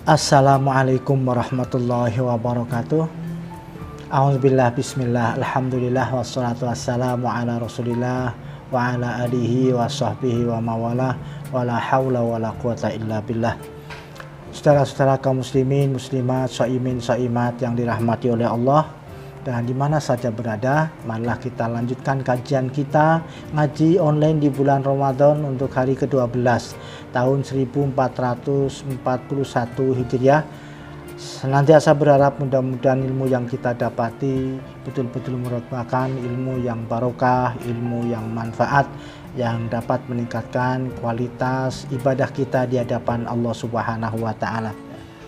Assalamualaikum warahmatullahi wabarakatuh. A'udzubillah, bismillah, alhamdulillah, wassalatu wassalamu ala rasulillah wa ala alihi wa sahbihi wa mawalah wa la hawla wa la quwata illa billah. Saudara-saudara kaum muslimin, muslimat, shaimin, shaimat yang dirahmati oleh Allah dan di mana saja berada, marilah kita lanjutkan kajian kita ngaji online di bulan Ramadan untuk hari ke-12 tahun 1441 Hijriah. Senantiasa berharap mudah-mudahan ilmu yang kita dapati betul-betul merupakan ilmu yang barokah, ilmu yang manfaat, yang dapat meningkatkan kualitas ibadah kita di hadapan Allah Subhanahu wa Ta'ala.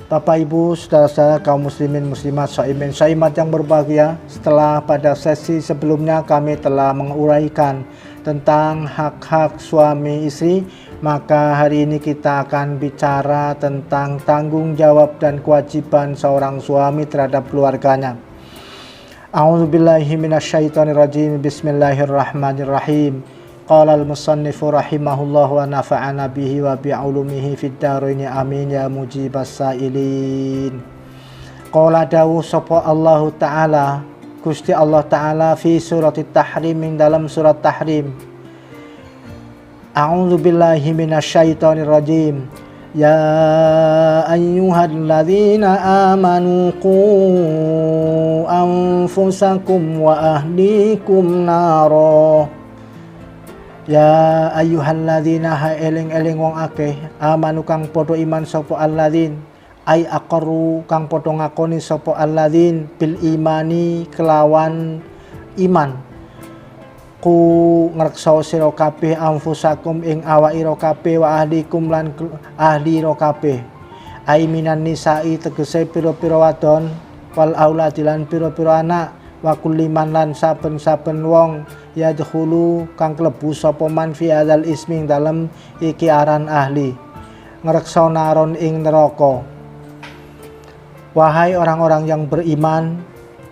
Bapak Ibu, saudara-saudara kaum muslimin muslimat, shaimin shaimat yang berbahagia, setelah pada sesi sebelumnya kami telah menguraikan tentang hak-hak suami istri, maka hari ini kita akan bicara tentang tanggung jawab dan kewajiban seorang suami terhadap keluarganya. A'udzubillahi minasyaitonirrajim. Bismillahirrahmanirrahim. Qala al-musannifu rahimahullah wa nafa'ana bihi wa bi'ulumihi fid dharaini amin ya mujibas sa'ilin. Qala dawu sapa Allah Ta'ala, Gusti Allah Ta'ala fi surat Tahrim, dalam surat Tahrim. A'udzu billahi minasyaitonir rajim. Ya ayyuhalladzina amanu qu anfusakum wa ahlikum naro. Ya ayyuhalladzina ha eling-eling wong akeh amanu kang padha iman sapa alladzin ai aqarru kang padha ngakoni sapa alladzin bil imani kelawan iman. Ku ngreksa sira kabeh anfusakum ing awak ira kabeh wa ahlikum lan ahli ira kabeh. Ai minan nisa'i tegese pira-pira wadon wal auladi lan pira-pira anak wa kulliman lan saben-saben wong yadkhulu kang klebu sapa man fi adzal ismi dalam iki aran ahli ngreksa naron ing neraka. Wahai orang-orang yang beriman,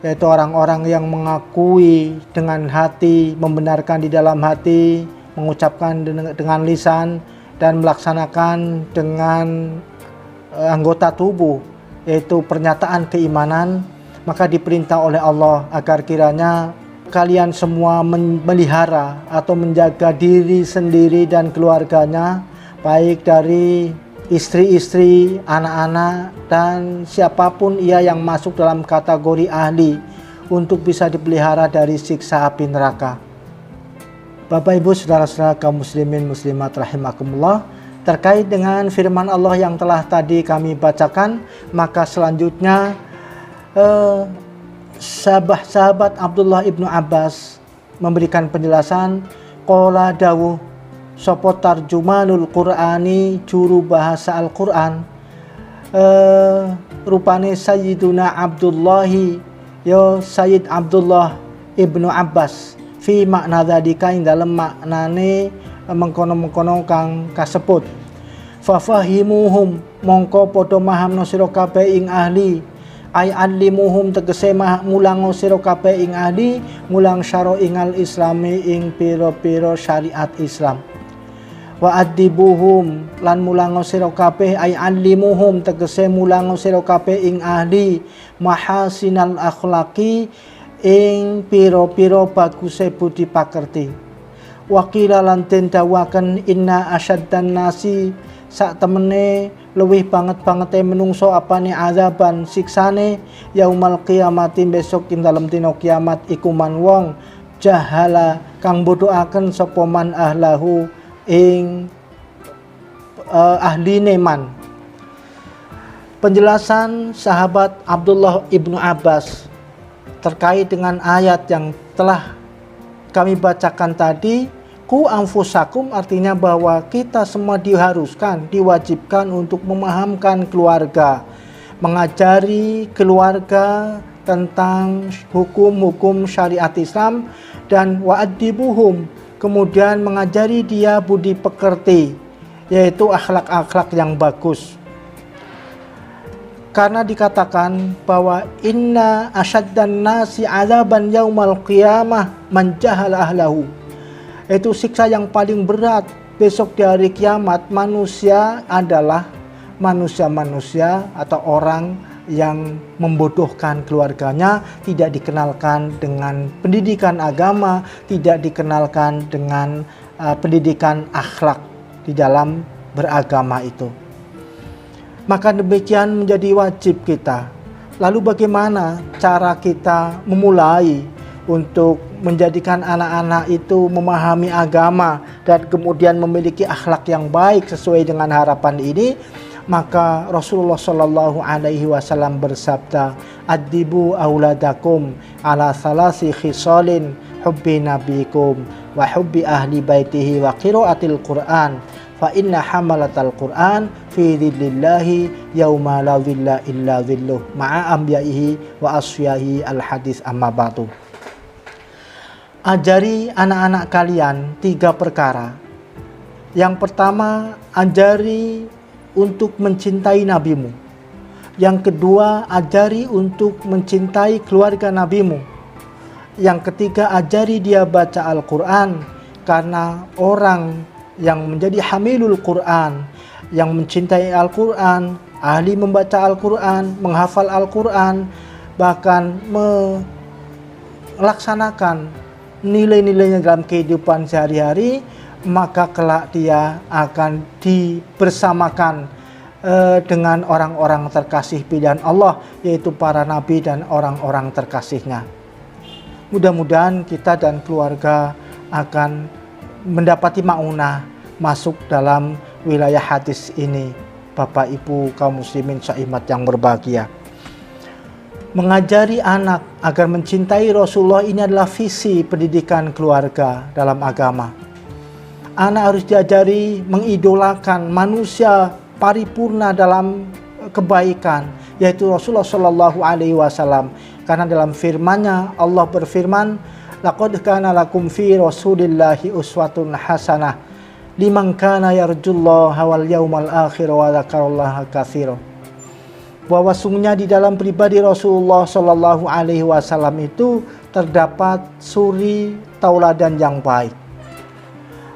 yaitu orang-orang yang mengakui dengan hati, membenarkan di dalam hati, mengucapkan dengan lisan dan melaksanakan dengan anggota tubuh, yaitu pernyataan keimanan, maka diperintah oleh Allah agar kiranya kalian semua memelihara atau menjaga diri sendiri dan keluarganya, baik dari istri-istri, anak-anak, dan siapapun ia yang masuk dalam kategori ahli untuk bisa dipelihara dari siksa api neraka. Bapak Ibu saudara-saudara kaum muslimin muslimat rahimakumullah, terkait dengan firman Allah yang telah tadi kami bacakan, maka selanjutnya sahabat Abdullah ibnu Abbas memberikan penjelasan. Qala dawuh sapa tarjumanul Qur'ani, juru bahasa Al-Qur'an, rupane Sayyiduna Abdullahi, ya Sayyid Abdullah ibnu Abbas, fi makna dzalika ing dalem maknane mengkono-mengkono kang kasebut. Fa fahimuhum mongko padha mahamno sira kabeh ing ahli, ay alimuhum tegese mulang sira kabeh ing ahli, mulang syara'ingal islami ing pira-pira syariat Islam. Wa adibuhum lan mulang sira kabeh ay alimuhum tegese mulang sira kabeh ing ahli mahasinal akhlaqi ing pira-pira baguse budi pakerti. Wakila lan den dawaken inna asyaddan nasi, sak temene luwih banget-bangete menungso apane azaban siksane yaumal qiyamati besok ing dalem dina kiamat iku man wong jahala kang bodohaken sapa man ahlahu ing ahline man. Penjelasan sahabat Abdullah ibnu Abbas terkait dengan ayat yang telah kami bacakan tadi. Ku anfusakum artinya bahwa kita semua diharuskan, diwajibkan untuk memahamkan keluarga, mengajari keluarga tentang hukum-hukum syariat Islam, dan wa'adibuhum, kemudian mengajari dia budi pekerti, yaitu akhlak-akhlak yang bagus. Karena dikatakan bahwa inna asyaddan nasi azaban yaumal qiyamah man jahala ahlahu, itu siksa yang paling berat besok di hari kiamat manusia adalah manusia-manusia atau orang yang membodohkan keluarganya, tidak dikenalkan dengan pendidikan agama, tidak dikenalkan dengan pendidikan akhlak di dalam beragama itu. Maka demikian menjadi wajib kita. Lalu bagaimana cara kita memulai untuk menjadikan anak-anak itu memahami agama dan kemudian memiliki akhlak yang baik sesuai dengan harapan ini? Maka Rasulullah Shallallahu Alaihi Wasallam bersabda, "Adibu auladakum ala salasi khisalin hubbi nabikum wa hubbi ahli baitihi wa qiraatil Qur'an fa inna hamalatal Qur'an fi dhillillahi yauma la dhilla illa dhilluh ma'a anbiya'ihi wa asfiyahi." Al-hadis amma ba'du. Ajari anak-anak kalian 3 perkara. Yang pertama, ajari untuk mencintai nabimu. Yang kedua, ajari untuk mencintai keluarga nabimu. Yang ketiga, ajari dia baca Al-Quran, karena orang yang menjadi hamilul Quran, yang mencintai Al-Quran, ahli membaca Al-Quran, menghafal Al-Quran, bahkan melaksanakan nilai-nilainya dalam kehidupan sehari-hari, maka kelak dia akan dibersamakan dengan orang-orang terkasih pilihan Allah, yaitu para nabi dan orang-orang terkasihnya. Mudah-mudahan kita dan keluarga akan mendapati maunah masuk dalam wilayah hadis ini. Bapak Ibu kaum muslimin saimat yang berbahagia, mengajari anak agar mencintai Rasulullah ini adalah visi pendidikan keluarga dalam agama. Anak harus diajari mengidolakan manusia paripurna dalam kebaikan, yaitu Rasulullah Shallallahu Alaihi Wasallam. Karena dalam firman-Nya Allah berfirman, "Laqad kana lakum fi Rasulillahi uswatun hasanah liman kana yarjullaha wal yaumal akhir wa dzakarallaha katsiran." Bahwa sungguhnya di dalam pribadi Rasulullah Shallallahu Alaihi Wasallam itu terdapat suri tauladan yang baik.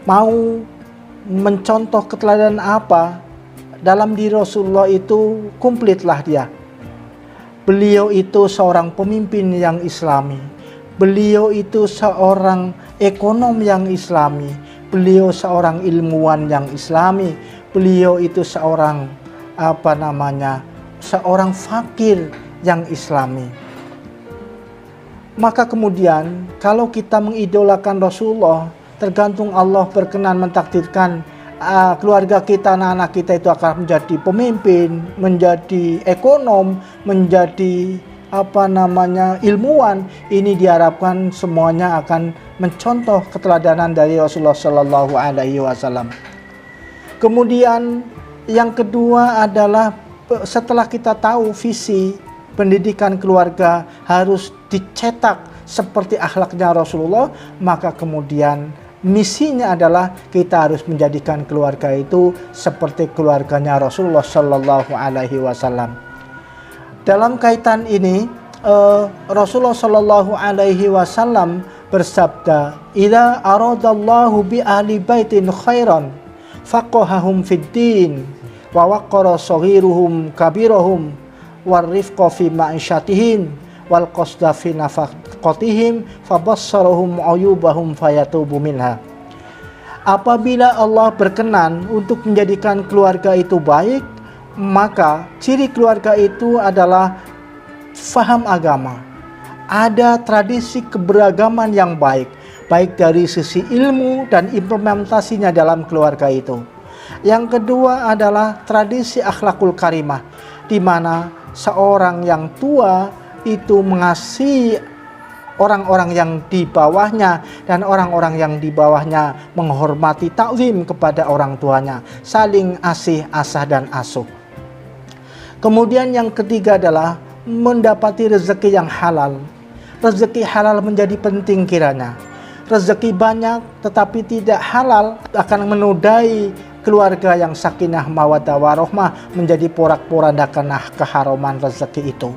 Mau mencontoh keteladanan apa dalam diri Rasulullah itu, kumplitlah dia. Beliau itu seorang pemimpin yang islami. Beliau itu seorang ekonom yang islami. Beliau seorang ilmuwan yang islami. Beliau itu seorang seorang fakir yang islami. Maka kemudian kalau kita mengidolakan Rasulullah, tergantung Allah berkenan mentakdirkan keluarga kita, anak-anak kita itu akan menjadi pemimpin, menjadi ekonom, menjadi ilmuwan. Ini diharapkan semuanya akan mencontoh keteladanan dari Rasulullah Shallallahu Alaihi Wasallam. Kemudian yang kedua adalah setelah kita tahu visi pendidikan keluarga harus dicetak seperti akhlaknya Rasulullah, maka kemudian misinya adalah kita harus menjadikan keluarga itu seperti keluarganya Rasulullah Shallallahu Alaihi Wasallam. Dalam kaitan ini, Rasulullah Shallallahu Alaihi Wasallam bersabda, "Idza aradallahu bi ahli baitin khairan, faqahahum fid din, wa waqara saghiruhum kabirahum, warifqa fi ma'isyatihim, wal qasda fi nafaqatihim, fabassarahum uyubahum fayatubu minha." Apabila Allah berkenan untuk menjadikan keluarga itu baik, maka ciri keluarga itu adalah faham agama. Ada tradisi keberagaman yang baik, baik dari sisi ilmu dan implementasinya dalam keluarga itu. Yang kedua adalah tradisi akhlakul karimah, di mana seorang yang tua itu mengasihi orang-orang yang di bawahnya, dan orang-orang yang di bawahnya menghormati, ta'zim kepada orang tuanya, saling asih, asah dan asuh. Kemudian yang ketiga adalah mendapati rezeki yang halal. Rezeki halal menjadi penting kiranya. Rezeki banyak tetapi tidak halal akan menodai keluarga yang sakinah mawaddah warahmah, menjadi porak-porandakan keharaman rezeki itu.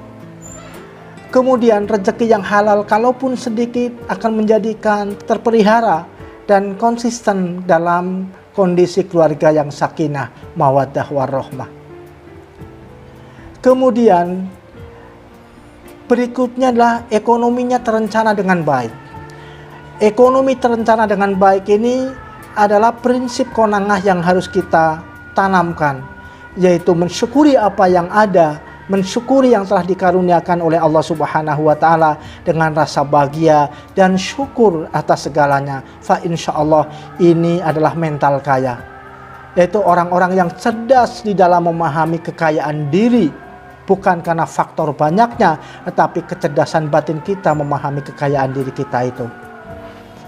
Kemudian rezeki yang halal kalaupun sedikit akan menjadikan terpelihara dan konsisten dalam kondisi keluarga yang sakinah mawaddah warahmah. Kemudian berikutnya adalah ekonominya terencana dengan baik. Ekonomi terencana dengan baik ini adalah prinsip konangah yang harus kita tanamkan, yaitu mensyukuri apa yang ada, mensyukuri yang telah dikaruniakan oleh Allah Subhanahu wa Ta'ala dengan rasa bahagia dan syukur atas segalanya. Fa insyaallah ini adalah mental kaya, yaitu orang-orang yang cerdas di dalam memahami kekayaan diri, bukan karena faktor banyaknya, tetapi kecerdasan batin kita memahami kekayaan diri kita itu.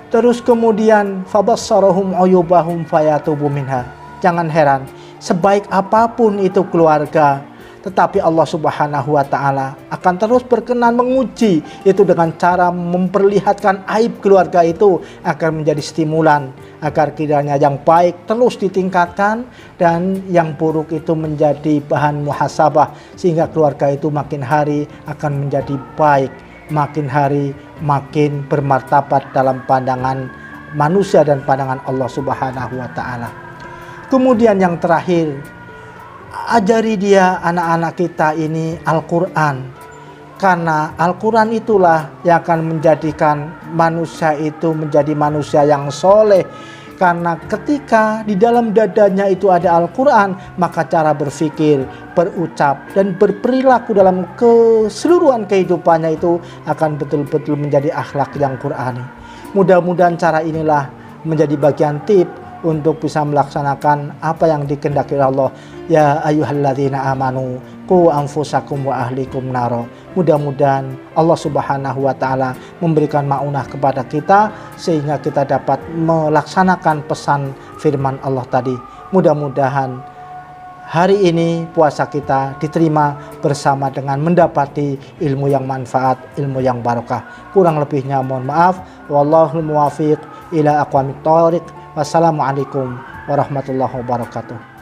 Terus kemudian fabassarahum uyubahum fayatubu minha. Jangan heran, sebaik apapun itu keluarga, tetapi Allah Subhanahu wa Ta'ala akan terus berkenan menguji, itu dengan cara memperlihatkan aib keluarga itu agar menjadi stimulan, agar kiranya yang baik terus ditingkatkan dan yang buruk itu menjadi bahan muhasabah, sehingga keluarga itu makin hari akan menjadi baik, makin hari makin bermartabat dalam pandangan manusia dan pandangan Allah Subhanahu wa Ta'ala. Kemudian yang terakhir, ajari dia anak-anak kita ini Al-Quran, karena Al-Quran itulah yang akan menjadikan manusia itu menjadi manusia yang soleh. Karena ketika di dalam dadanya itu ada Al-Quran, maka cara berpikir, berucap, dan berperilaku dalam keseluruhan kehidupannya itu akan betul-betul menjadi akhlak yang Qur'ani. Mudah-mudahan cara inilah menjadi bagian tip untuk bisa melaksanakan apa yang dikehendaki Allah. Ya ayyuhalladzina amanu qu anfusakum wa ahlikum naro. Mudah-mudahan Allah Subhanahu wa Ta'ala memberikan maunah kepada kita sehingga kita dapat melaksanakan pesan firman Allah tadi. Mudah-mudahan hari ini puasa kita diterima bersama dengan mendapati ilmu yang manfaat, ilmu yang barokah. Kurang lebihnya mohon maaf. Wallahul muwafiq ila aqwamit thoriq. Wassalamualaikum warahmatullahi wabarakatuh.